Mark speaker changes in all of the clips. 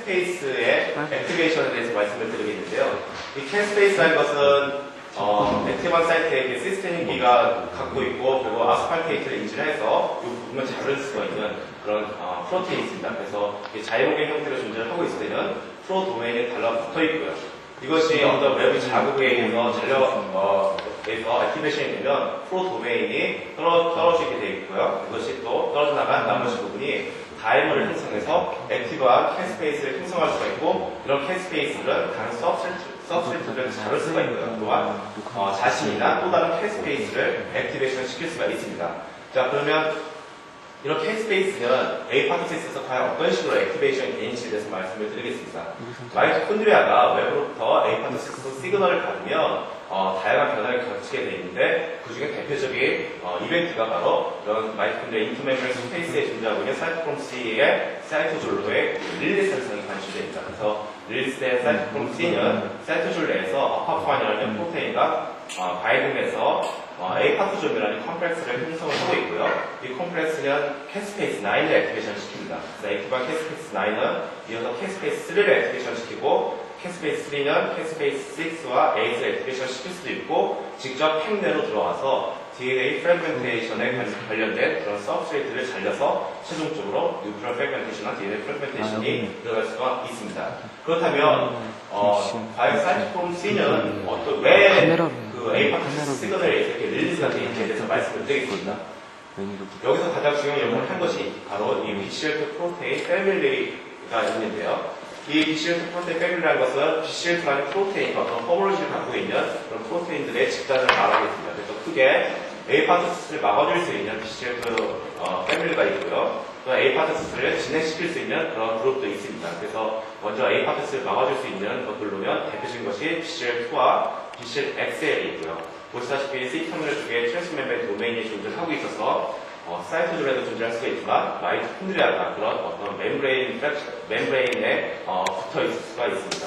Speaker 1: 캔스페이스의 액티베이션에 대해서 말씀을 드리겠는데요. 이 캔스페이스라는 것은 액티브한 사이트에 시스테믹기가 갖고 있고 그리고 아스팔테이트를 인지해서 이 부분을 자를 수가 있는 그런 프로테인이 있습니다. 그래서 자유로운 형태로 존재를 하고 있을 때는 프로 도메인에 달라붙어 있고요. 이것이 어떤 외부 자극에 의해서 액티베이션이 되면 프로 도메인이 떨어지게 되어 있고요. 이것이 또 떨어져 나간 나머지 부분이 다이머를 형성해서 액티브한 캔스페이스를 형성할 수가 있고 이런 캔스페이스를 다른 서브스트를 자를 수가 있고요. 또한 자신이나 또 다른 캔스페이스를 액티베이션 시킬 수가 있습니다. 자, 그러면 이런 캔스페이스는 에이파토시스에서 과연 어떤 식으로 액티베이션이 되는지에 대해서 말씀을 드리겠습니다. 마이토콘드리아가 외부로부터 에이파토시스 시그널을 받으면 다양한 변화를 거치게 되어 있는데 그 중에 대표적인 이벤트가 바로 이런 마이토콘드리아 인터멤브레인 스페이스에 존재하고 있는 사이토크롬 C의 사이토졸로의 릴리스 현상이 관심됩니다. 그래서 릴리스된 사이토크롬 C는 사이토졸 내에서 아파포안이라는 프로테인과 바이딩해서 에이파토졸이라는 컴플렉스를 형성을 하고 있고요. 이 컴플렉스는 캔스페이스 9을 액티베이션 시킵니다. 그래서 액티브한 캔스페이스 9은 이어서 캔스페이스 3를 액티베이션 시키고 캔스페이스 3는 캔스페이스 6와 8을 액티베이션 시킬 수도 있고 직접 팩 내로 들어와서 DNA 프래그멘테이션에 관련된 그런 서브스트레이트를 잘려서 최종적으로 뉴트럴 프래그멘테이션과 DNA 프래그멘테이션이 들어갈 수가 있습니다. 그렇다면 과연 사이토크롬 C는 왜 에이파토시스 시그널에 이렇게 릴리즈가 되는지에 대해서 말씀을 드리겠습니다. 여기서 가장 중요한 역할을 한 것이 바로 이 BCL2 프로테인 패밀리가 있는데요. 이 BCL2 프로테인 패밀리라는 것은 BCL2라는 프로테인과 어떤 허물로지를 갖고 있는 그런 프로테인들의 집단을 말하고 있습니다. 그래서 크게 에이파토시스를 막아줄 수 있는 BCL2 패밀리가 있고요. 또 에이파토시스를 진행시킬 수 있는 그런 그룹도 있습니다. 그래서 먼저 에이파토시스를 막아줄 수 있는 것들로면 대표적인 것이 BCL2와 BCL-XL이 있고요. 보시다시피 C 터미널 쪽에 트랜스멤브레인 도메인이 존재하고 있어서 사이토졸에도 존재할 수가 있지만 마이토콘드리아가 그런 어떤 멤브레인에 붙어 있을 수가 있습니다.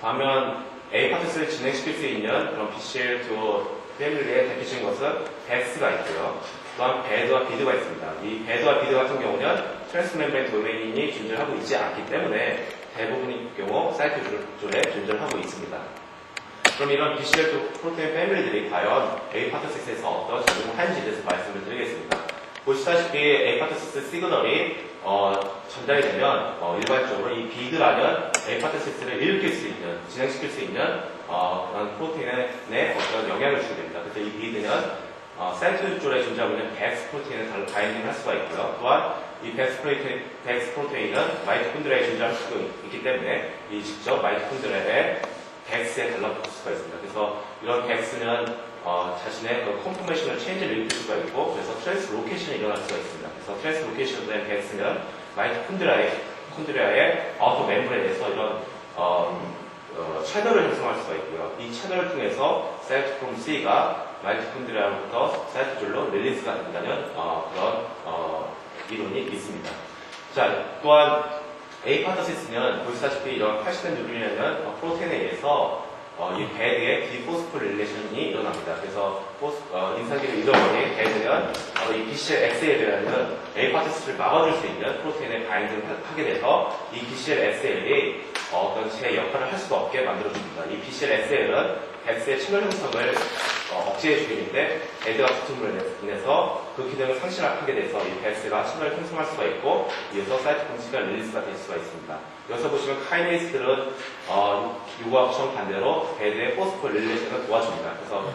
Speaker 1: 반면 에이파토시스를 진행시킬 수 있는 그런 BCL2 패밀리의 대표적인 것은 벡스가 있고요. 또한 배드와 비드가 있습니다. 이 배드와 비드 같은 경우는 트랜스멤브레인 도메인이 존재하고 있지 않기 때문에 대부분의 경우 사이토졸에 존재하고 있습니다. 그럼 이런 BCL2 프로테인 패밀리들이 과연 에이파토시스에서 어떤 작용을 하는지에 대해서 말씀을 드리겠습니다. 보시다시피 에이파토시스 시그널이 전달이 되면 일반적으로 이 비드라는 에이파토시스를 일으킬 수 있는, 진행시킬 수 있는 그런 프로테인에 어떤 영향을 주게 됩니다. 그래서 이 비드는 사이토졸에 존재하고 있는 벡스 프로테인을 바인딩을 할 수가 있고요. 또한 이 벡스 프로테인은 마이토콘드리아에 존재할 수가 있기 때문에 이 직접 마이토콘드리아의 벡스에 달라붙을 수가 있습니다. 그래서 이런 벡스는 자신의 컨포메이셔널 체인지를 일으킬 수가 있고 그래서 트랜스로케이션이 일어날 수가 있습니다. 그래서 트랜스로케이션 된 벡스는 마이토콘드리아의 아우터 멤브레인에서 이런 채널을 형성할 수가 있고요. 이 채널을 통해서 사이토크롬 C가 마이토콘드리아로부터 사이토졸로 릴리스가 된다는 그런 이론이 있습니다. 자, 또한 에이파토시스는 보시다시피 이런 80된 누리냐는 프로테인에 의해서 이 배드의 디포스포릴레이션이 일어납니다. 그래서 인산기를 잃어버린 배드는 이 BCL-XL이라는 에이파토시스를 막아줄 수 있는 프로테인에 바인딩을 하게 돼서 이 BCL-XL이 어떤 제 역할을 할 수가 없게 만들어줍니다. 이 BCL-XL은 벡스의 채널 형성을 억제해주게 되는데 배드가 붙음으로 인해서 그 기능을 상실하게 돼서 이 벡스가 채널을 형성할 수가 있고 이어서 사이토크롬 C가 릴리스가 될 수가 있습니다. 여기서 보시면 카이네이스들은 요구하고 정반대로 배드의 포스포릴레이션을 도와줍니다. 그래서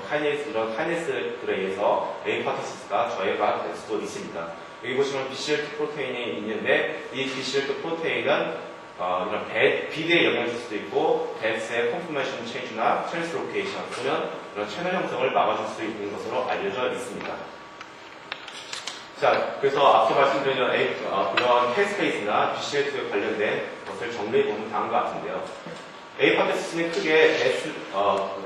Speaker 1: 이런 카이네이스들에 의해서 에이파토시스가 저해가 될 수도 있습니다. 여기 보시면 BCL2 프로테인이 있는데 이 BCL2 프로테인은 이런 비드에 영향을 줄 수도 있고 벡스의 컨포메이션 체인지나 트랜스로케이션 또는 이런 채널 형성을 막아줄 수 있는 것으로 알려져 있습니다. 자, 그래서 앞서 말씀드린 그런 캔스페이스나 BCL2에 관련된 것을 정리해보면 다음과 같은데요. 에이파토시스는 크게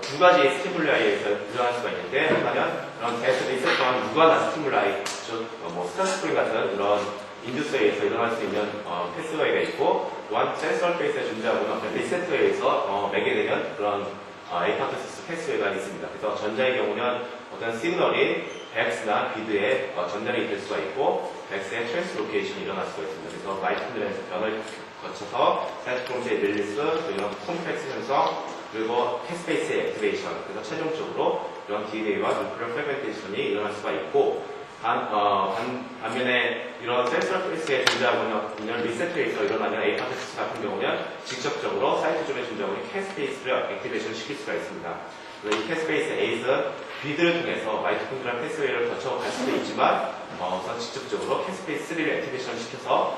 Speaker 1: 두 가지의 스티뮬라이에 의해서 일어날 수가 있는데 하나는 그런 덱스에 있었던 무관한 스티뮬라이, 즉 스타스프링 같은 이런 인듀스에 의해서 일어날 수 있는 패스웨이가 있고 또한 셀 서페이스에 존재하고 있는 어떤 리세트에 의해서 매개되는 그런 에이파토시스 패스웨이가 있습니다. 그래서 전자의 경우는 어떤 시그널이 백스나 비드에 전달이 될 수가 있고 백스의 트랜스로케이션이 일어날 수가 있습니다. 그래서 마이토콘드리아에서 변을 거쳐서 사이토크롬스의 릴리스, 이런 콤플렉스 형성, 그리고 캐스페이스의 액티베이션, 그래서 최종적으로 이런 DNA와 뉴클리어 프래그멘테이션이 일어날 수가 있고 반면에 이런 센트럴 페이스에 존재하고 있는 리세트에서 일어나는 에이파토시스 같은 경우는 직접적으로 사이토존에 존재하고 있는 캐스페이스를 액티베이션 시킬 수가 있습니다. 이 캐스페이스 A는 비드를 통해서 마이토콘드리아 패스웨이를 거쳐 갈 수도 있지만 우선 직접적으로 캐스페이스 3를 액티베이션 시켜서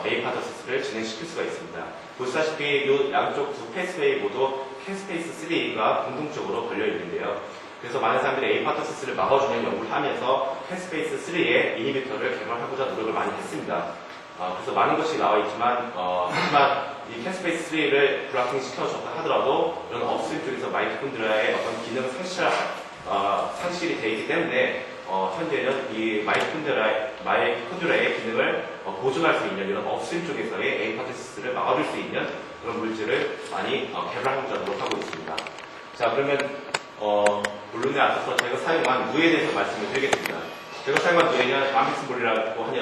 Speaker 1: 에이파토시스를 진행시킬 수가 있습니다. 보시다시피 이 양쪽 두 패스웨이 모두 캐스페이스 3가 공통적으로 걸려 있는데요. 그래서 많은 사람들이 에이파토시스를 막아주는 연구를 하면서 캐스페이스 3의 이니비터를 개발하고자 노력을 많이 했습니다. 그래서 많은 것이 나와 있지만 하지만 이 캐스페이스 3를 블락킹 시켜줬다 하더라도 이런 업스트림 쪽에서 마이토콘드리아의 어떤 기능은 상실이 되어 있기 때문에 현재는 이 마이토콘드리아의 기능을 보존할 수 있는 이런 업스트림 쪽에서의 에이파토시스를 막아줄 수 있는 그런 물질을 많이 개발하고자 노력하고 있습니다. 자, 그러면 본론에 앞서서 제가 사용한 누에 대해서 말씀을 드리겠습니다. 제가 사용한 누에는 암픽스볼이라고 하는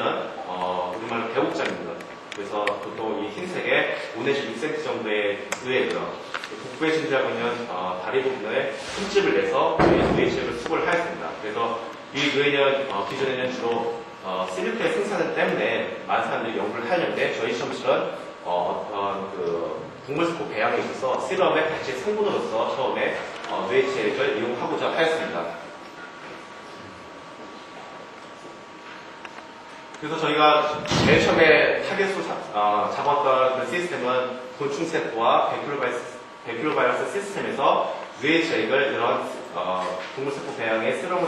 Speaker 1: 우리말로 배곡장입니다. 그래서 보통 이 흰색의 5 내지 6cm 정도의 누에고요. 복부에 존재하고 있는 다리 부분에 흠집을 내서 누에 칩을 수거를 하였습니다. 그래서 이 누에는 기존에는 주로 실리코의 생산 때문에 많은 사람들이 연구를 하였는데 저희 시험실은 동물스포 배양에 있어서 시럽의 같이 성분으로서 처음에 누에치액을 이용하고자 하였습니다. 그래서 저희가 맨 처음에 타겟으로 잡았던 그 시스템은 곤충세포와 베큐로바이러스 시스템에서 누에치액을 이런 동물세포 배양에 시럽으로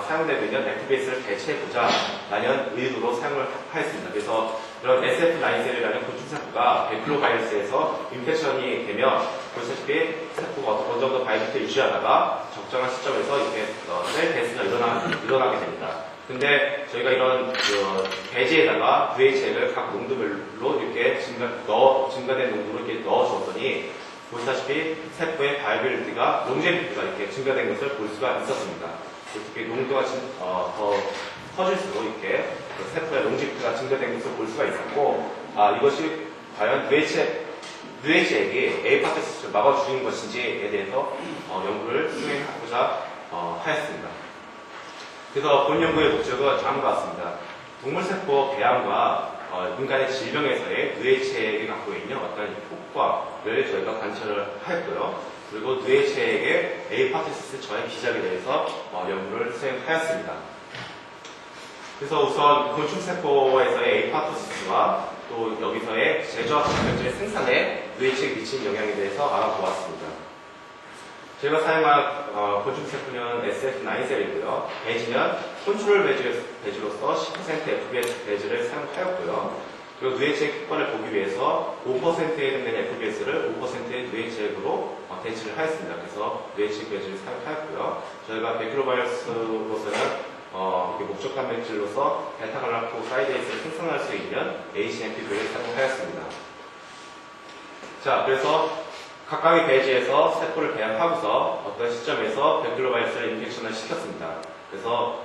Speaker 1: 사용되고 있는 액티베이스를 대체해보자 라는 의도로 사용을 하였습니다. 그래서 이런 SF9셀이라는 곤충세포가 베큐로바이러스에서 인펙션이 되면 보시다시피 세포가 어느 정도 바이러스를 유지하다가 적정한 시점에서 이렇게 셀 데스가 일어나게 됩니다. 근데 저희가 이런 배지에다가 VHL을 각 농도별로 이렇게 증가된 농도로 이렇게 넣어주었더니 보시다시피 세포의 바이빌리티가 롱제비티가 이렇게 증가된 것을 볼 수가 있었습니다. 이렇게 농도가 더 커질수록 이렇게 세포의 롱제비티가 증가된 것을 볼 수가 있었고, 이것이 과연 누에치액이 에이파토시스를 막아주는 것인지에 대해서 연구를 수행하고자 하였습니다. 그래서 본 연구의 목적은 다음과 같습니다. 동물세포 배양과 인간의 질병에서의 누에치액이 갖고 있는 어떤 효과를 저희가 관찰을 하였고요. 그리고 누에치액의 에이파토시스 저해 기작에 대해서 연구를 수행하였습니다. 그래서 우선 곤충세포에서의 에이파토시스와 또 여기서의 제조학 단백질의 생산에 누에치액이 미치는 영향에 대해서 알아보았습니다. 제가 사용한 곤충세포는 SF9셀이고요. 배지는 컨트롤 배지로서 10% FBS 배지를 사용하였고요. 그리고 누에치액 효과를 보기 위해서 5%에 해당되는 FBS를 5%의 누에치액으로 대치를 하였습니다. 그래서 누에치액 배지를 사용하였고요. 저희가 베큐로바이러스로서는 목적 단백질로서 베타갈라코사이데이스를 생성할 수 있는 ACMP를 사용하였습니다. 자, 그래서 각각의 배지에서 세포를 배양하고서 어떤 시점에서 베큐로바이러스를 인젝션을 시켰습니다. 그래서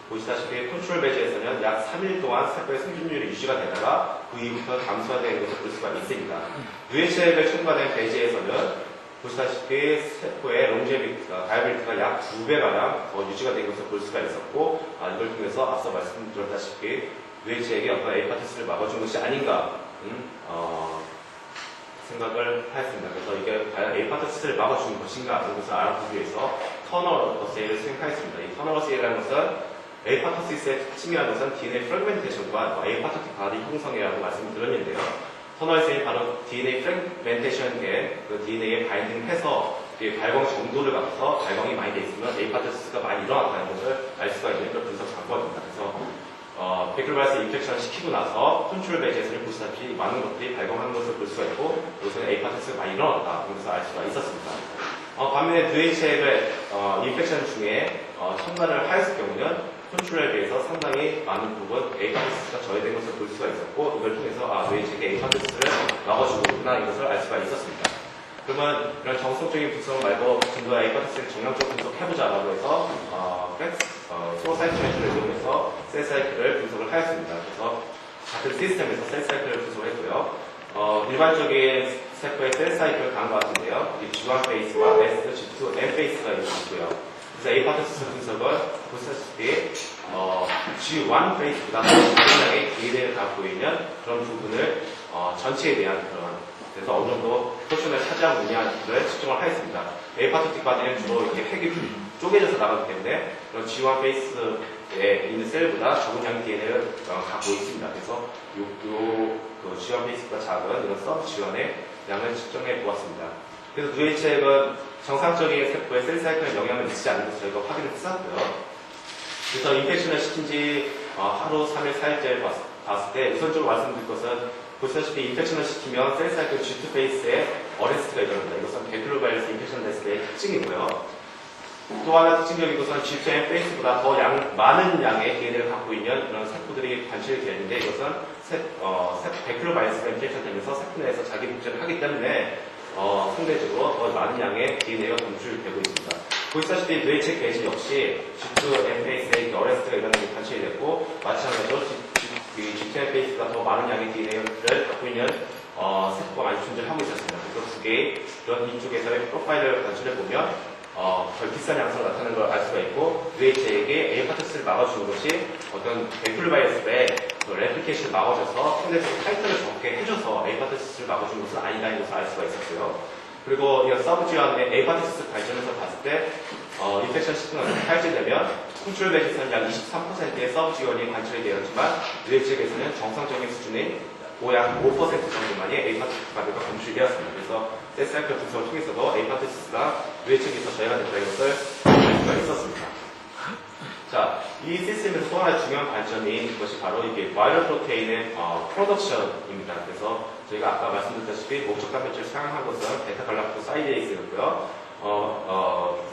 Speaker 1: 보시다시피 컨트롤 배지에서는 약 3일 동안 세포의 생존율이 유지가 되다가 그 이후부터 감소가 되는 것을 볼 수가 있습니다. 누에치액을 첨가된 배지에서는 보시다시피 세포의 롱제비티가, 바이빌리티가 약 2배가량 더 유지가 된 것을 볼 수가 있었고, 이걸 통해서 앞서 말씀드렸다시피 누에치액이 어떤 에이파토시스를 막아준 것이 아닌가 생각을 하였습니다. 그래서 이게 과연 에이파토시스를 막아주는 것인가 하는 것을 알아보기 위해서 터널 어세이를 수행하였습니다. 이 터널 어세이라는 것은 에이파토시스의 특징이라는 것은 DNA 프래그멘테이션과 에이파토틱 바디 형성이라고 말씀을 드렸는데요. 터널 어세이는 바로 DNA 프래그멘테이션에 그 DNA에 바인딩해서 발광 정도를 갖고서 발광이 많이 돼 있으면 에이파토시스가 많이 일어났다는 것을 알 수가 있는 그런 분석 방법입니다. 그래서 베큐로바이러스 인펙션을 시키고 나서 컨트롤 배지에서는 보시다시피 많은 것들이 발광하는 것을 볼 수가 있고 여기서는 에이파토시스가 많이 일어났다 그래서 알 수가 있었습니다. 반면에 누에치액을 인펙션 중에 첨가를 하였을 경우는 컨트롤에 비해서 상당히 많은 부분 에이파토시스가 저해된 것을 볼 수가 있었고 이걸 통해서 누에치액의 에이파토시스를 막아주고 있구나 이것을 알 수가 있었습니다. 그러면 이런 정석적인 분석 말고 좀 더 에이파트스를 정량적으로 분석해보자라고 해서 소어 사이클 메시를 이용해서 셀 사이클을 분석을 하였습니다. 그래서 같은 시스템에서 셀 사이클을 분석했고요. 일반적인 스태프의 셀 사이클을 가는 것 같은데요. G1 페이스와 S, G2, N 페이스가 있고요. 그래서 에이파트스 분석은 보시다시피 G1 페이스보다 더 많은 기대를 갖고 있는 그런 부분을 전체에 대한 그런 그래서 어느 정도 포션을 차지하고 있냐를 측정을 하였습니다. A파트, D파트는 주로 이렇게 핵이 쪼개져서 나가기 때문에 그런 G1 페이스에 있는 셀보다 적은 양의 DNA를 갖고 있습니다. 그래서 그 G1 페이스보다 작은 이런 서브 G1의 양을 측정해 보았습니다. 그래서 누의 책은 정상적인 세포의 셀 사이클에 영향을 미치지 않는 것을 저희가 확인을 했었고요. 그래서 인펙션을 시킨 지 하루, 3일, 4일째 봤을 때 우선적으로 말씀드릴 것은 보시다시피 인펙션을 시키면 셀 사이클 G2 페이스에 어레스트가 일어납니다. 이것은 베클로바이러스 인펙션 데스크의 특징이고요. 또 하나 특징적인 것은 G2N 페이스보다 더 많은 양의 DNA를 갖고 있는 그런 세포들이 관찰이 되는데 이것은 베클로바이러스가 인펙션 되면서 세포 내에서 자기 복제를 하기 때문에 상대적으로 더 많은 양의 DNA가 검출되고 있습니다. 보시다시피 뇌책 배지 역시 G2N 페이스에 어레스트가 일어나는 게 관찰이 됐고 마찬가지로 G2N 페이스가 더 많은 양의 DNA를 갖고 있는 세포가 많이 존재하고 있었습니다. 그래서 두 개의 이런 이쪽에서의 프로파일을 관찰해 보면 덜 비싼 양상을 나타내는 걸 알 수가 있고 뇌체에게 에이파트스를 막아주는 것이 어떤 베클로바이러스의 레플리케이션을 막아줘서 상대적으로 타이틀을 적게 해줘서 에이파트스를 막아주는 것은 아니다는 것을 알 수가 있었어요. 그리고 이 서브지원의 에이파트스 발전에서 봤을 때 인펙션 시스템이 탈제되면 컨트롤 배지에서는 약 23%의 서브지원이 관찰이 되었지만 뇌체에서는 정상적인 수준인 약 5% 정도만이 에이파트스 가드가 검출되었습니다. 그래서 셀사이클 분석을 통해서도 에이파트스가 뇌체에서 저해가 됐다는 것을 알 수가 있었습니다. 자, 이 시스템에서 또 하나 중요한 관점인 것이 바로 이게 바이럴 프로테인의 프로덕션입니다. 그래서 저희가 아까 말씀드렸다시피 목적 단백질을 사용한 것은 베타갈락토사이데이스였고요.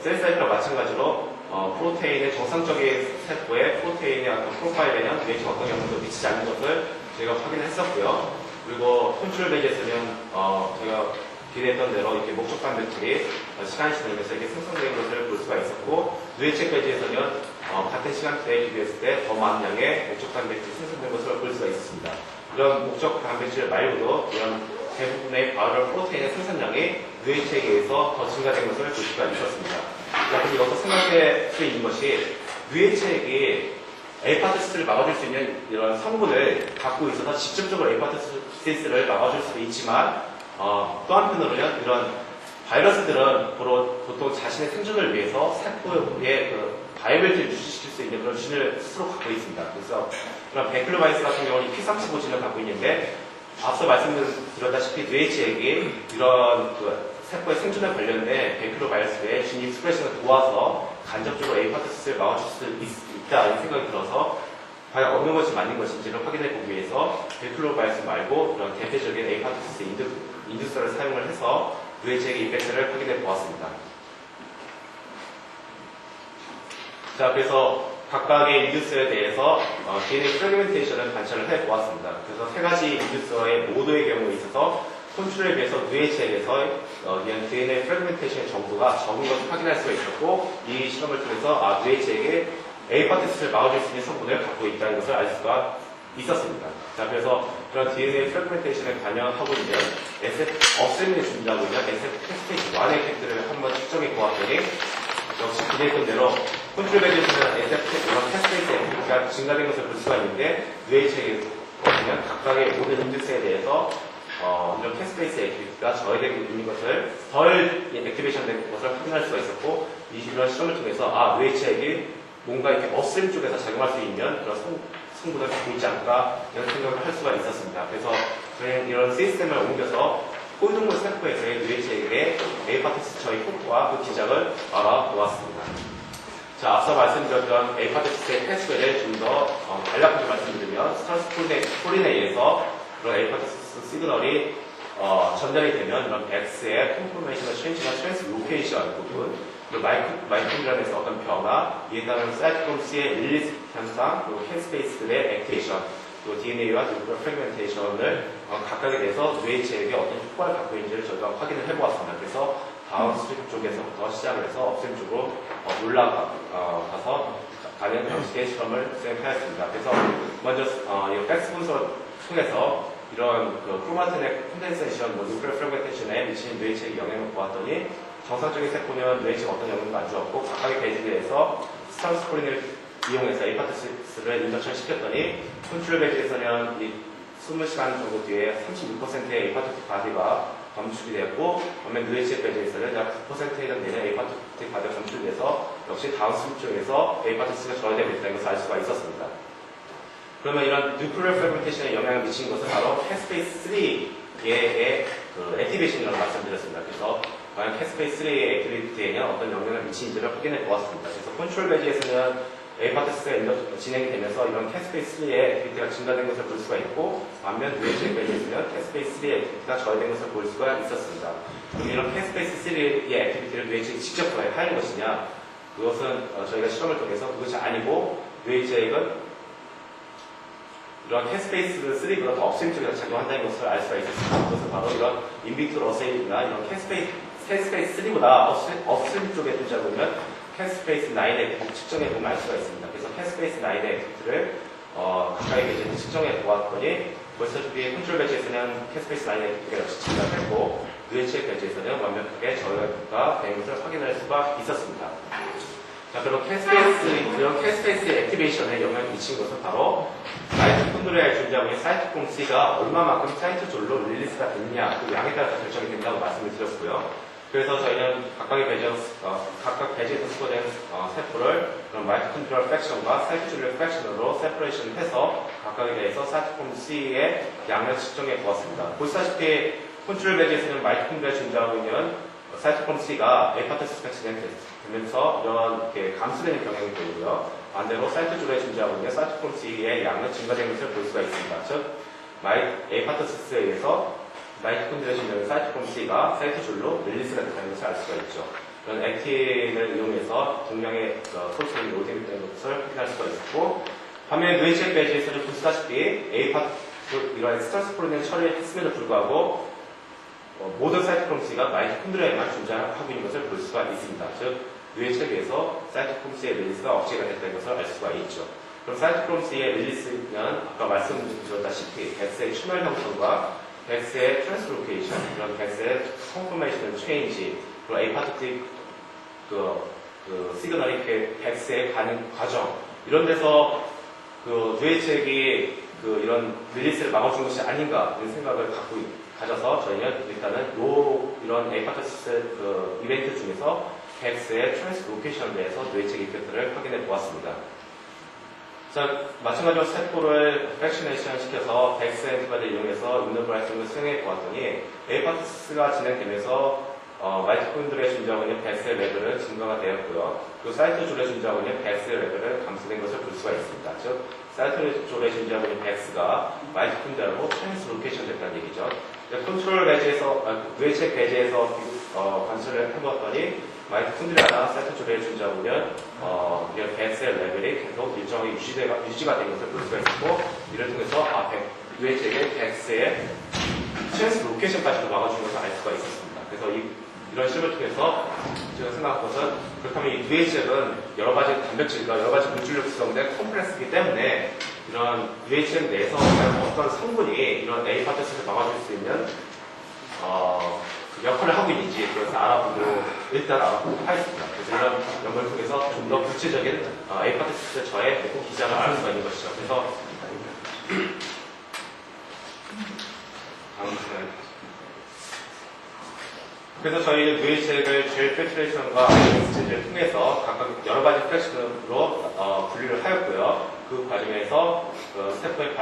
Speaker 1: 셀사이클과 마찬가지로 프로테인의 정상적인 세포의 프로테인의 어떤 프로파일에는 뇌체 어떤 영향도 미치지 않는 것을 저희가 확인했었고요. 그리고 컨트롤 배지에서는 저희가 기대했던 대로 이렇게 목적 단백질이 시간이 지나면서 이렇게 생성되는 것을 볼 수가 있었고 뇌책 배지에서는 같은 시간대에 비교했을 때 더 많은 양의 목적 단백질이 생성된 것을 볼 수가 있었습니다. 이런 목적 단백질 말고도 이런 대부분의 바이럴 프로테인의 생산량이 뇌책에 의해서 더 증가된 것을 볼 수가 있었습니다. 자, 그럼 여기서 생각할 수 있는 것이 뇌책이 에이파트스를 막아줄 수 있는 이런 성분을 갖고 있어서 직접적으로 에이파트스를 막아줄 수도 있지만 또 한편으로는 이런 바이러스들은 보통 자신의 생존을 위해서 세포의 바이오벨트를 유지시킬 수 있는 그런 진을 스스로 갖고 있습니다. 그래서 그런 베클로바이러스 같은 경우는 P35 진을 갖고 있는데 앞서 말씀드렸다시피 뇌체액이 이런 세포의 생존에 관련된 베클로바이러스의 진 익스프레션을 도와서 간접적으로 에이파트스를 막아줄 수 있다는 생각이 들어서 과연 어느 것이 맞는 것인지를 확인해 보기 위해서 베클로바이러스 말고 이런 대표적인 에이파트스 인듀서를 사용을 해서 뇌체액의 임팩트를 확인해 보았습니다. 자, 그래서 각각의 인듀서에 대해서 DNA 프래그멘테이션을 관찰을 해 보았습니다. 그래서 세 가지 인듀서의 모두의 경우에 있어서 컨트롤에 비해서 뇌체에서 DNA 프래그멘테이션의 정도가 적은 것을 확인할 수가 있었고 이 실험을 통해서 뇌체에게 에이파트스를 막아줄 수 있는 성분을 갖고 있다는 것을 알 수가 있었습니다. 자, 그래서 그런 DNA 프래그멘테이션을 관여하고 있는 SF 업세민에 준비하고 있는 SF 캐스페이스 1의 팩트를 한번 측정해 보았더니 역시 기대했던 대로 컨트롤 배지에서는 SF 이런 캐스페이스 에피가 증가된 것을 볼 수가 있는데 뇌체에 보면 각각의 모든 인듀스에 대해서 이런 캐스페이스 에피가 저해되고 있는 것을 덜 액티베이션 된 것을 확인할 수가 있었고 이런 실험을 통해서 뇌체액이 뭔가 이렇게 업스트림 쪽에서 작용할 수 있는 그런 성분을 갖고 있지 않을까 이런 생각을 할 수가 있었습니다. 그래서 저희는 이런 시스템을 옮겨서 꼴동물 세포에서의 뇌체액의 에이파트스 저희 효과와 그 기작을 알아보았습니다. 자, 앞서 말씀드렸던 에이파트스의 패스웨이를 좀 더 간략하게 말씀드리면 스트라스폴린에 의해서 그런 에이파트스 시그널이 전달이 되면 이런 X의 컨포메이션의 체인지나 트랜스로케이션 부분 그리고 마이크로그램에서 어떤 변화, 이에 따른 사이토크롬스의 릴리스 현상, 그리고 캔스페이스들의 액티베이션, 그리고 DNA와 뉴클리어 프래그멘테이션을 각각에 대해서 뇌체액이 어떤 효과를 갖고 있는지를 저희가 확인을 해보았습니다. 그래서 다운스트림 쪽에서부터 시작을 해서 업스트림 쪽으로 올라가서 가는 방식의 실험을 수행하였습니다. 그래서 먼저 이 팩스 분석을 통해서 이런 크로마틴의 콘덴세이션, 뉴클리어 프래그멘테이션에 미치는 뇌체액 영향을 보았더니 정상적인 세포는 뇌체액 어떤 영향도 안 주었고 각각의 배지대에서 스타스코린을 이용해서 에이파토시스를 인덕션 시켰더니 컨트롤 배지에서는 이 20시간 정도 뒤에 36%의 에이파토틱 바디가 검출이 되었고 반면 뇌체액 배지에서는 약 9%에 해당되는 에이파토틱 바디가 검출돼서 역시 다운스트림 쪽에서 에이파토시스가 저하되고 있다는 것을 알 수가 있었습니다. 그러면 이런 뉴클리어 프래그멘테이션에 영향을 미친 것은 바로 캐스페이스 3의 액티베이션이라고 말씀드렸습니다. 그래서 과연 캐스페이스 3의 액티비티에는 어떤 영향을 미치는지를 확인해 보았습니다. 그래서 컨트롤 배지에서는 에이파토시스가 진행이 되면서 이런 캐스페이스 3의 액티비티가 증가된 것을 볼 수가 있고 반면 뇌체액 배지에서는 캐스페이스 3의 액티비티가 저하된 것을 볼 수가 있었습니다. 그럼 이런 캐스페이스 3의 액티비티를 뇌체액이 직접 하는 것이냐? 그것은 저희가 실험을 통해서 그것이 아니고 뇌체액은 이런 캐스페이스 3보다 더 업스트림 쪽에서 작용한다는 것을 알 수가 있었습니다. 그것은 바로 이런 인비트로 어세이나 이런 캐스페이스 3보다 업스트림 쪽에 존재하고 있는 캐스페이스 9의 측정해 보면 알 수가 있습니다. 그래서 캐스페이스 9의 액티비티를 가까이 배지에서 측정해 보았더니 보시다시피 컨트롤 배지에서는 캐스페이스 9의 액티비티가 역시 증가했고 뇌체액 배지에서는 완벽하게 저하가 된 것을 확인할 수가 있었습니다. 자, 그럼 이런 캐스페이스의 액티베이션에 영향을 미친 것은 바로 마이토콘드리아에 존재하고 있는 사이토크롬 C가 얼마만큼 사이토졸로 릴리스가 됐냐, 그 양에 따라서 결정이 된다고 말씀을 드렸고요. 그래서 저희는 각각 배지에서 수거된 세포를 그런 마이토콘드리얼 프랙션과 사이토졸로 프랙션으로 세퍼레이션을 해서 각각에 대해서 사이토크롬 C의 양을 측정해 보았습니다. 보시다시피 컨트롤 배지에서는 마이토콘드리아에 존재하고 있는 사이토크롬 C가 에이파토시스가 진행되면서 이런 감소되는 경향이 보이고요. 반대로 사이토졸에 존재하고 있는 사이토크롬 C의 양은 증가되는 것을 볼 수가 있습니다. 즉, 에이파토시스에 의해서 마이토콘드리아에 존재하는 사이토크롬 C가 사이토졸로 릴리스가 된다는 것을 알 수가 있죠. 이런 액틴을 이용해서 동량의 프로테인이 로딩이 되는 것을 확인할 수가 있었고, 반면 뇌체액 배지에서는 보시다시피 이런 스타스코린을 처리했음에도 불구하고 모든 사이토크롬 C가 마이토콘드리아에만 존재하고 있는 것을 볼 수가 있습니다. 즉, 뇌체계에서 사이토크롬 C의 릴리스가 억제가 됐다는 것을 알 수가 있죠. 그럼 사이토크롬 C의 릴리스는 아까 말씀드렸다시피 백스의 출혈 형성과 백스의 트랜스로케이션, 이런 백스의 컨포메이션을 체인지, 그리고 에이파토틱 시그널이 백스에 가는 과정, 이런 데서 뇌체액이 이런 릴리스를 막아준 것이 아닌가 이런 생각을 가져서 저희는 일단은 이런 에이파토시스 이벤트 중에서 백스의 트랜스로케이션에 대해서 뇌체액 이펙트를 확인해 보았습니다. 자, 마찬가지로 세포를 프랙셔네이션 시켜서 백스 엔티바디를 이용해서 임무브라이팅을 수행해 보았더니 에이파토시스가 진행되면서 마이토콘드리아에 존재하고 있는 백스의 레벨은 증가가 되었고요. 그 사이토졸에 존재하고 있는 백스의 레벨은 감소된 것을 볼 수가 있습니다. 즉, 사이토졸에 존재하고 있는 백스가 마이토콘드리아로 트랜스로케이션 됐다는 얘기죠. 컨트롤 배지에서, 뇌체액 배지에서 관찰을 해보았더니 마이토콘드리아나 사이토졸에 존재하고 있는 이런 백스의 레벨이 계속 일정하게 유지가 된 것을 볼 수가 있었고, 이를 통해서 뇌체액의 백스의 트랜스로케이션까지도 막아준 것을 알 수가 있었습니다. 그래서 이런 실험을 통해서 제가 생각한 것은, 그렇다면 이 뇌체액은 여러 가지 단백질과 여러 가지 물질로 구성된 컴플렉스이기 때문에 이런 뇌체액 내에서 어떤 성분이 이런 에이파토시스를 막아줄 수 있는 역할을 하고 있는지 그것을 일단 알아보고 하겠습니다. 그래서 이런 연구를 통해서 좀 더 구체적인 에이파토시스 저의 기장을 알 수가 있는 것이죠. 그래서 그래서 저희는 뇌체액을 젤 필트레이션과 스테이지를 통해서 각각 여러 가지 프랙션으로 분류를 하였고요. 그 과정에서 세포의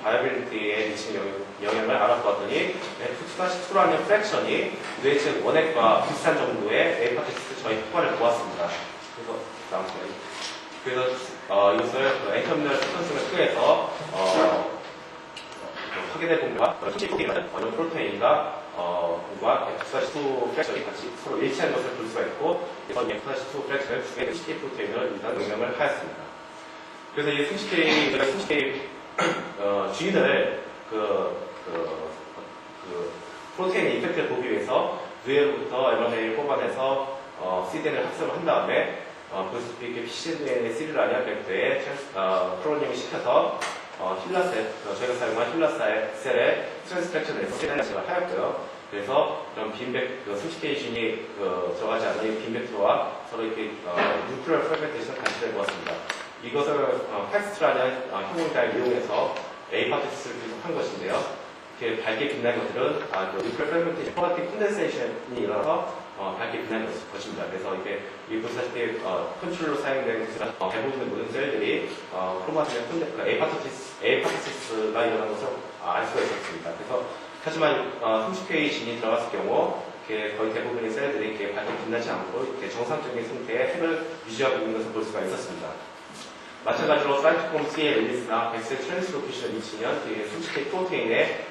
Speaker 1: 바이빌리티에 미치는 영향을 알아보았더니 F2-2라는 프랙션이 뇌체액 원액과 비슷한 정도의 에이파토시스 저희 효과를 보았습니다. 그래서 다음 슬라이드. 그래서 이것을 엔터미널 시퀀스를 통해서 확인해 본 거와 어느 프로테인과 F2 프랙션이 같이 서로 일치하는 것을 볼 수가 있고, F2 프랙션을 두 개의 30K 프로테인을 일단 응용을 하였습니다. 그래서 이 30K 주인을 프로테인 이펙트를 보기 위해서 뇌로부터 mRNA를 뽑아내서 CDN을 학습을 한 다음에 보시다시피 이렇게 PCDN의 벡터에 프로그래밍을 시켜서 힐러셀, 저희가 사용한 힐러셀의 트랜스펙션을 해서 CDN을 하였고요. 그래서 그런 빈백, 30K 진이 들어가지 않는 빈 벡터와 서로 이렇게 뉴클리어 프래그멘테이션을 같이 해보았습니다. 이것을 팩스트라는 형용사를 이용해서 에이파테시스를 분석한 것인데요. 이렇게 밝게 빛난 것들은 뉴클리어 프래그멘테이션, 크로마틱 콘덴세이션이 일어나서 밝게 빛난 것입니다. 그래서 이게 보시다시피 컨트롤로 사용된 대부분의 모든 셀들이 크로마틱의 에이파테시스가 일어난 것을 알 수가 있었습니다. 그래서 하지만 30K 진이 들어갔을 경우 거의 대부분의 셀들이 이렇게 밝게 빛나지 않고 이렇게 정상적인 상태의 핵을 유지하고 있는 것을 볼 수가 있었습니다. 마찬가지로 사이토크롬 C의 릴리스나 백스의 트랜스로케이션을 미치면 30K 프로테인의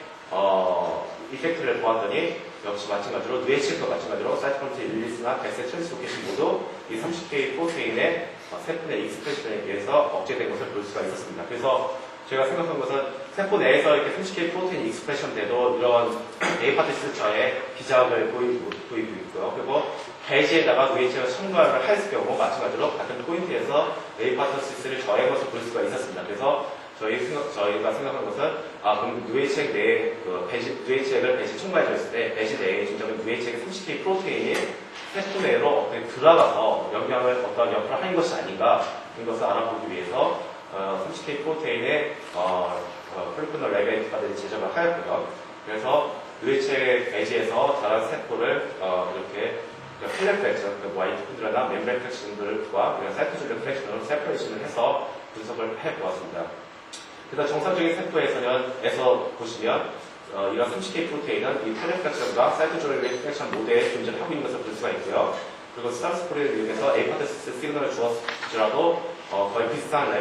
Speaker 1: 이펙트를 보았더니 역시 마찬가지로 뇌측과 마찬가지로 사이토크롬 C의 릴리스나 백스의 트랜스로케이션 모두 이 30K 프로테인의 세포의 익스프레션에 의해서 억제된 것을 볼 수가 있었습니다. 그래서 제가 생각한 것은 세포 내에서 이렇게 30K 프로테인 익스프레션 돼도 이런 에이파테시스 저의 비자각을 보이고 있고요. 그리고 배지에다가 VH가 첨가를 했을 경우 마찬가지로 같은 포인트에서 에이파테시스를 저의 것을 볼 수가 있었습니다. 그래서 저희가 생각한 것은 그럼 VH액 내에 VH액을 배지 첨가해줬을 때 배지 내에 진정한 VH액의 30K 프로테인이 세포 내로 들어가서 어떤 역할을 하는 것이 아닌가 이런 것을 알아보기 위해서 30K 프로테인의 폴리페놀 레베이트까지 제작을 하였고요. 그래서 VH의 배지에서 자란 세포를 이렇게 펠렛 프랙션, 와이트 푸드라나 멤브레인 프랙션들과 사이토줄릭 프랙션으로 세퍼레이션을 해서 분석을 해보았습니다. 그래서 정상적인 세포에서 보시면 이런 30K 프로테인은 이 펠렛 프랙션과 사이토줄릭 프랙션 모델에 존재를 하고 있는 것을 볼 수가 있고요. 그리고 스타스포리를 이용해서 에이파테시스 시그널을 주었을지라도 거의 비슷한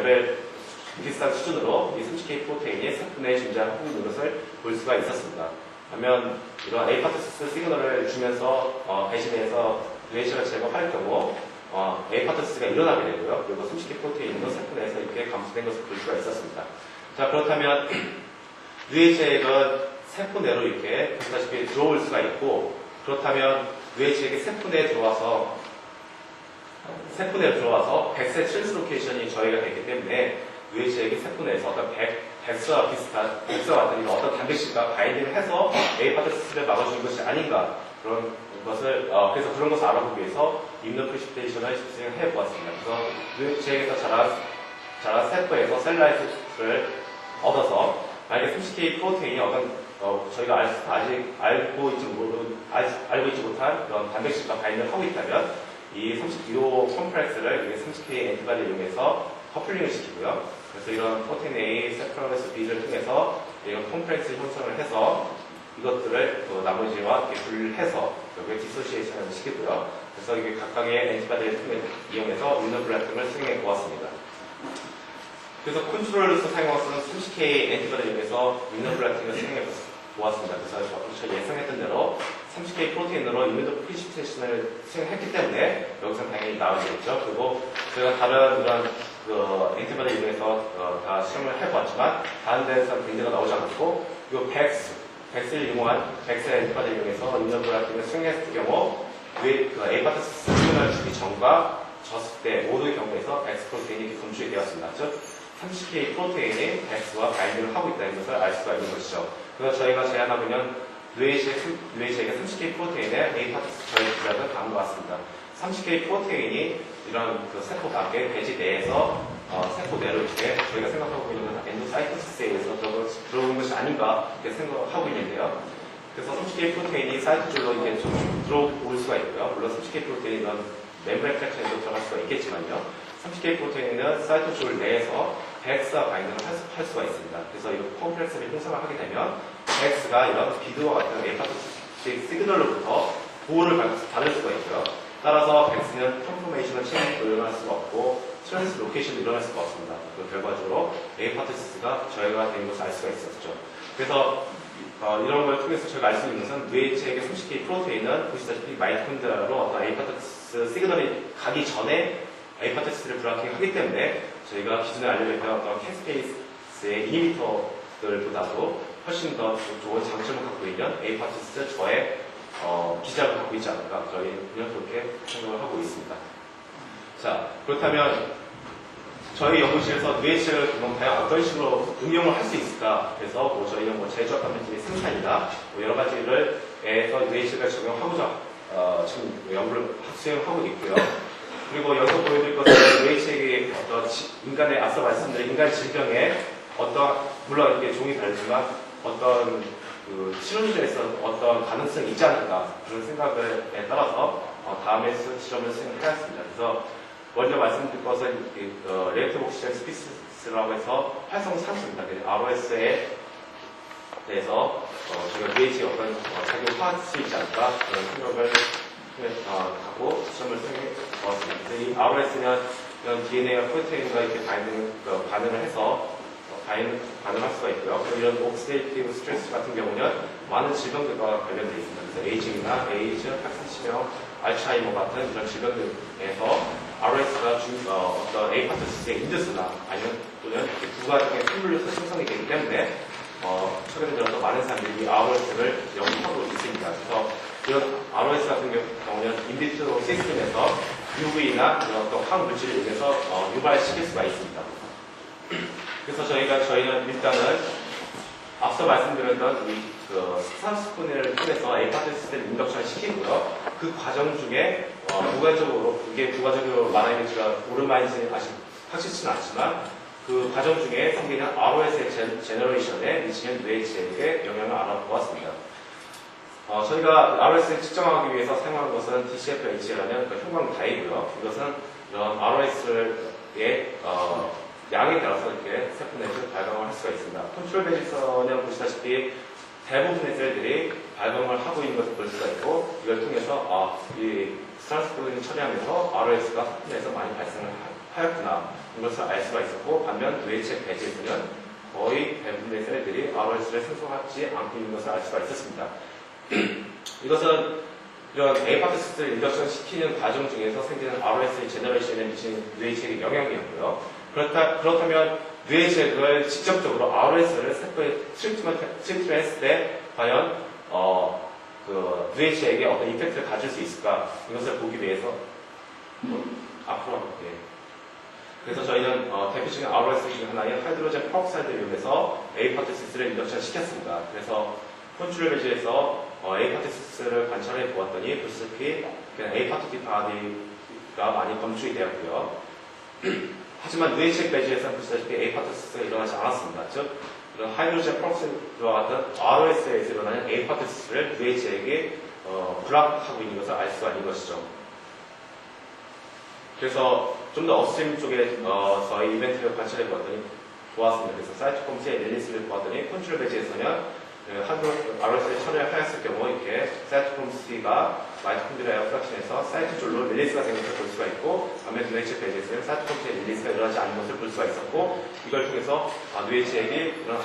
Speaker 1: 수준으로 이 30K 프로테인이 세포 내에 존재하고 있는 것을 볼 수가 있었습니다. 반면 이런 에이파테시스 시그널을 주면서 배지 내에서 VH를 제거할 경우 에이파테시스가 일어나게 되고요. 그리고 30K 프로테인도 세포 내에서 이렇게 감소된 것을 볼 수가 있었습니다. 자, 그렇다면 VH액은 세포 내로 이렇게 보시다시피 들어올 수가 있고, 그렇다면 VH액이 세포 내에 들어와서 백세 트랜스로케이션이 저희가 됐기 때문에 VH액이 세포 내에서 어떤 백스와 같은 이런 어떤 단백질과 바인딩을 해서 에이파테시스를 막아주는 것이 아닌가 그런 것을 그래서 그런 것을 알아보기 위해서 임무프리시테이션을 실행해 보았습니다. 그래서 VH액에서 자란 세포에서 셀라이트를 얻어서 만약에 30K 프로테인이 어떤 저희가 아직 알고 있지 못한 그런 단백질과 바인딩을 하고 있다면 이 32호 컴플렉스를 30K 엔티바디를 이용해서 커플링을 시키고요. 그래서 이런 프로테인 A, 세프라메스 B를 통해서 이런 컴플렉스 형성을 해서 이것들을 나머지와 이렇게 분리해서 여기에 디소시에이션을 시키고요. 그래서 이게 각각의 엔티바디를 이용해서 임무블라팅을 수행해 보았습니다. 그래서 컨트롤로서 사용할 수 있는 30K 엔티바디를 이용해서 임무블라팅을 수행해 보았습니다. 그래서 저희 예상했던 대로 30K 프로테인으로 임무프리시테이션을 수행했기 때문에 여기서 당연히 나오겠죠. 그리고 저희가 다른 이런 엔티바디를 이용해서 다 시험을 해보았지만 다른 데에서는 밴드가 나오지 않았고 그리고 백스를 이용한 백스 엔티바디를 이용해서 임무블라팅을 수행했을 경우 에이파테시스 시그널을 주기 전과 졌을 때 모두의 경우에서 백스 프로테인이 검출이 되었습니다. 즉 30K 프로테인이 백스와 바인딩을 하고 있다는 것을 알 수가 있는 것이죠. 그래서 저희가 제안하고 있는 뇌체의 30K 프로테인의 에이파테시스 저희 기작은 다음과 같습니다. 30K 프로테인이 이런 세포 밖에 배지 내에서 세포 내로 이렇게 저희가 생각하고 있는 것은 엔도사이토시스에 의해서 들어오는 것이 아닌가 이렇게 생각하고 있는데요. 그래서 30K 프로테인이 사이토줄로 이렇게 좀 들어올 수가 있고요. 물론 30K 프로테인이 이런 멤브레인 프랙션에도 들어갈 수가 있겠지만요. 30K 프로테인은 사이토줄 내에서 백스와 바인딩을 할 수가 있습니다. 그래서 이 콤플렉스를 형성을 하게 되면 백스가 이런 비드와 같은 에이파테시스 시그널로부터 보호를 받을 수가 있고요. 따라서 백스는 컨포메이션을 일어날 수가 없고 트랜스로케이션도 일어날 수가 없습니다. 그 결과적으로 에이파테시스가 저해가 된 것을 알 수가 있었죠. 그래서 이런 걸 통해서 저희가 알 수 있는 것은 뇌체의 30K 프로테인은 보시다시피 마이토콘드리아로 어떤 에이파테시스 시그널이 가기 전에 에이파테시스를 브라킹하기 때문에 저희가 기존에 알려져 있던 어떤 캐스페이스의 이니비터들보다도 훨씬 더 좋은 장점을 갖고 있는 에이파티스 저의 기자를 갖고 있지 않을까 저희는 그렇게 생각을 하고 있습니다. 자, 그렇다면 저희 연구실에서 뇌체를 그럼 과연 어떤 식으로 응용을 할 수 있을까? 그래서 저희는 제조학 감정의 생산이나 여러 가지를 해서 뇌체를 적용하고자 지금 연구를 수행하고 있고요. 그리고 여기서 보여드릴 것은 뇌체의 어떤 인간의 앞서 말씀드린 인간 질병에 물론 이게 종이 다르지만 어떤 치료제에서 어떤 가능성이 있지 않을까 그런 생각에 따라서 다음에 시험을 수행하였습니다. 그래서 먼저 말씀드릴 것은 레이트 옥시젠 스피시스라고 해서 활성 산소입니다. ROS에 대해서 저희가 뇌체에 어떤 작용을 할 수 있지 않을까 그런 생각을 갖고 시험을 수행해 보았습니다. 이 ROS는 DNA와 프로테인과 이렇게 반응을 해서 반응할 수가 있고요. 이런 옥시데이티브 스트레스 같은 경우는 많은 질병들과 관련되어 있습니다. 그래서 에이징이나 에이즈, 파킨슨병, 알츠하이머 같은 이런 질병들에서 ROS가 어떤 에이파토시스의 인두스나 아니면 또는 부가적인 생물로서 생성이 되기 때문에 최근에 들어서 많은 사람들이 이 ROS를 연구하고 있습니다. 그래서 이런 ROS 같은 경우는 인비트로 시스템에서 UV나 어떤 항물질을 이용해서 유발시킬 수가 있습니다. 그래서 저희는 일단은 앞서 말씀드렸던 이 스산스푼을 통해서 에이파토시스를 인덕션 시키고요. 그 과정 중에 부가적으로 말하기가 옳은말인지 아직 확실치는 않지만 그 과정 중에 생기는 ROS의 제너레이션에 미치는 뇌체에 영향을 알아보았습니다. 저희가 ROS를 측정하기 위해서 사용하는 것은 DCFH라는 형광다이고요. 이것은 이런 ROS의 양에 따라서 이렇게 세포넷을 발광을 할 수가 있습니다. 컨트롤 배지에서는 보시다시피 대부분의 셀들이 발광을 하고 있는 것을 볼 수가 있고 이걸 통해서 이 스트란스포린을 처리하면서 ROS가 세포넷에서 많이 발생을 하였구나 이것을 알 수가 있었고 반면 뇌체 배지에서는 거의 대부분의 셀들이 ROS를 생성하지 않고 있는 것을 알 수가 있었습니다. 이것은 이런 에이파토시스를 인덕션 시키는 과정 중에서 생기는 ROS의 제너레이션에 미치는 뇌체의 영향이었고요. 그렇다면 뇌체를 직접적으로 ROS를 세포에 트리트먼트 했을 때 과연 뇌체에게 어떤 이펙트를 가질 수 있을까 이것을 보기 위해서 앞으로 한번 그래서 저희는 대표적인 ROS 중 하나인 하이드로젠 페록사이드를 이용해서 에이파토시스를 인덕션 시켰습니다. 그래서 컨트롤 배지에서 에이파토시스를 관찰해 보았더니 보시다시피 에이파토틱 바디가 많이 검출이 되었고요. 하지만 뇌체 배지에서는 보시다시피 에이파토시스가 일어나지 않았습니다. 즉, 이런 하이드로젠 페록사이드와 같은 ROS에서 일어나는 에이파토시스를 뇌체에게 블락하고 있는 것을 알 수가 있는 것이죠. 그래서 좀 더 업스트림 쪽에 저희 이벤트를 관찰해 보았더니 보았습니다. 그래서 사이토크롬스의 릴리스를 보았더니 컨트롤 배지에서는 ROS를 처리를 하였을 경우 이렇게 사이토크롬스가 마이토콘드리아 프락션에서 사이토졸로 릴리스가 된 것을 볼 수가 있고 반면 뇌체 배지에서는 사이토크롬스의 릴리스가 일어나지 않는 것을 볼 수가 있었고 이걸 통해서 뇌체에게 그런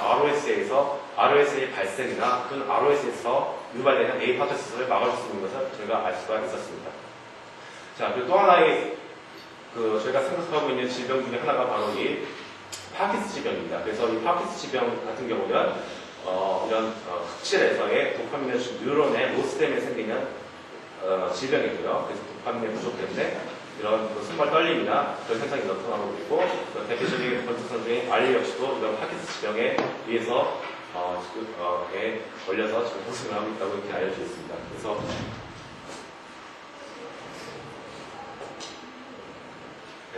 Speaker 1: ROS의 발생이나 그런 ROS에서 유발되는 에이파토시스를 막아줄 수 있는 것을 저희가 알 수가 있었습니다. 자, 그리고 또 하나의 저희가 생각하고 있는 질병 중에 하나가 바로 이 파킨슨 질병입니다. 그래서 이 파킨슨 질병 같은 경우는 이런 흑질에서의 도파민의 뉴런의 로스 때문에 생기는 질병이고요. 그래서 도파민의 부족 때문에 이런 손발 떨림이나 그런 현상이 나타나고 있고 대표적인 건축선 중에 알리 역시도 이런 파킨슨 질병에 의해서 걸려서 지금 고생을 하고 있다고 이렇게 알려져 있습니다.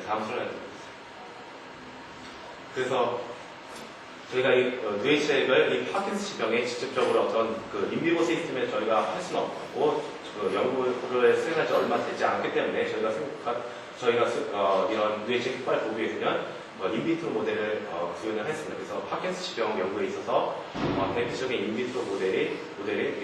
Speaker 1: 다음 슬라이드. 그래서 저희가 이 뇌체액을 이 파킨슨 질병에 직접적으로 어떤 인비보 시스템에 저희가 할 수는 없고 연구를 수행한 지 얼마 되지 않기 때문에 저희가 이런 뇌체액 효과를 보기 위해서는 인비트로 모델을 구현을 했습니다. 그래서 파킨슨 질병 연구에 있어서 대표적인 인비트로 모델이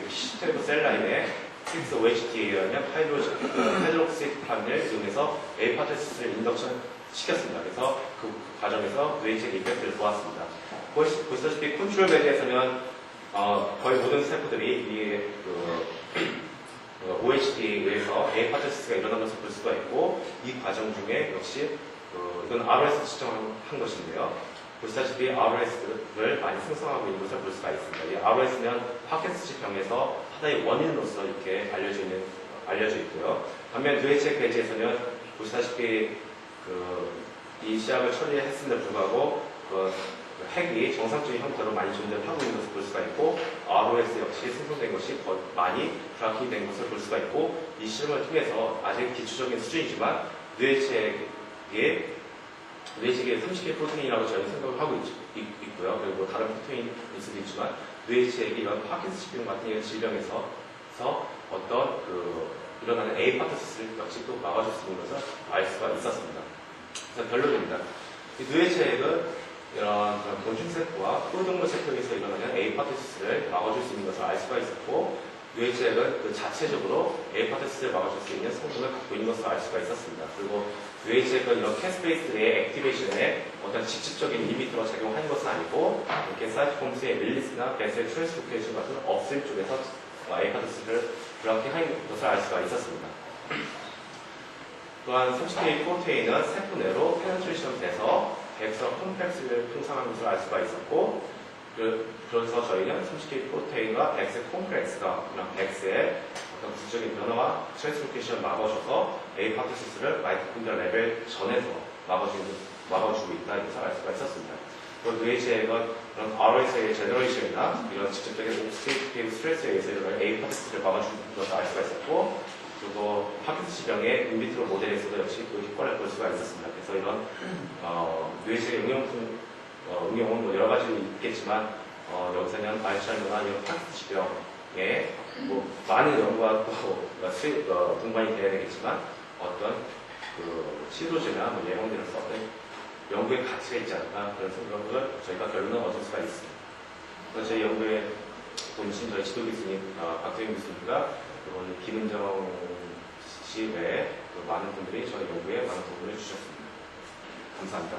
Speaker 1: 시스테르 셀 라인에 6-OHTA라는 하이드록시프람을 이용해서 에이파토시스를 인덕션 시켰습니다. 그래서 그 과정에서 뇌체의 이펙트를 보았습니다. 보시다시피 컨트롤 배지에서는 거의 모든 세포들이 OHT에 의해서 에이파토시스가 일어난 것을 볼 수가 있고 이 과정 중에 역시 이건 ROS 측정한 것인데요. 보시다시피 ROS를 많이 생성하고 있는 것을 볼 수가 있습니다. 이 ROS는 파킨슨식 병에서 하나의 원인으로서 이렇게 알려져 있고요. 반면 뇌체 배제에서는 보시다시피 이 시약을 처리했음에도 불구하고 핵이 정상적인 형태로 많이 존재하고 있는 것을 볼 수가 있고 ROS 역시 생성된 것이 더 많이 브라킹된 것을 볼 수가 있고 이 실험을 통해서 아직 기초적인 수준이지만 뇌체의 30개 프로테인이라고 저희는 생각을 하고 있고요. 그리고 다른 프로테인일 수도 있지만 뇌체의 이런 파킨슨병 같은 이런 질병에서 어떤 일어나는 에이파토시스를 역시 또 막아줄 수 있는 것을 알 수가 있었습니다. 그래서 결론입니다. 이 뇌체액은 이런 곤충세포와 꿀동물 세포에서 일어나는 에이파토시스를 막아줄 수 있는 것을 알 수가 있었고 뇌체액은 자체적으로 에이파토시스를 막아줄 수 있는 성분을 갖고 있는 것을 알 수가 있었습니다. 그리고 뇌체액은 이런 캐스페이스의 액티베이션에 어떤 직접적인 리미터로 작용하는 것은 아니고 이렇게 사이토콤스의 릴리스나 베셀 트랜스로케이션 같은 업스트림 쪽에서 에이파토시스를 브라킹하는 것을 알 수가 있었습니다. 또한 30K 프로테인은 세포 내로 페네트레이션 돼서 백성 콤플렉스를 형성하는 것을 알 수가 있었고 그래서 저희는 30K 프로테인과 백색 콤플렉스가 이런 백스의 어떤 구조적인 변화와 트랜스로케이션을 막아줘서 에이파토시스를 마이토콘드리아 레벨 전에서 막아주고 있다는 것을 알 수가 있었습니다. 그리고 뇌체액은 이런 ROS의 제너레이션이나 이런 직접적인 옥시데이티브 스트레스에 의해서 이런 에이파토시스를 막아주는 것을 알 수가 있었고 그리고 파킨슨 병의 인비트로 모델에서도 역시 그 효과를 볼 수가 있었습니다. 그래서 이런 뇌체의 응용은 뭐 여러 가지 있겠지만 여기서는 알츠하이머나 이런 파킨슨 병에 많은 연구가 또 동반이 되어야 되겠지만 어떤 시도제나 예방되면서 어떤 연구의 가치가 있지 않나 그런 생각을 저희가 결론을 얻을 수가 있습니다. 그래서 저희 연구에 본신 저희 지도교수님 박재윤 교수님과 그리고 김은정 씨 외에 많은 분들이 저희 연구에 많은 도움을 주셨습니다. 감사합니다.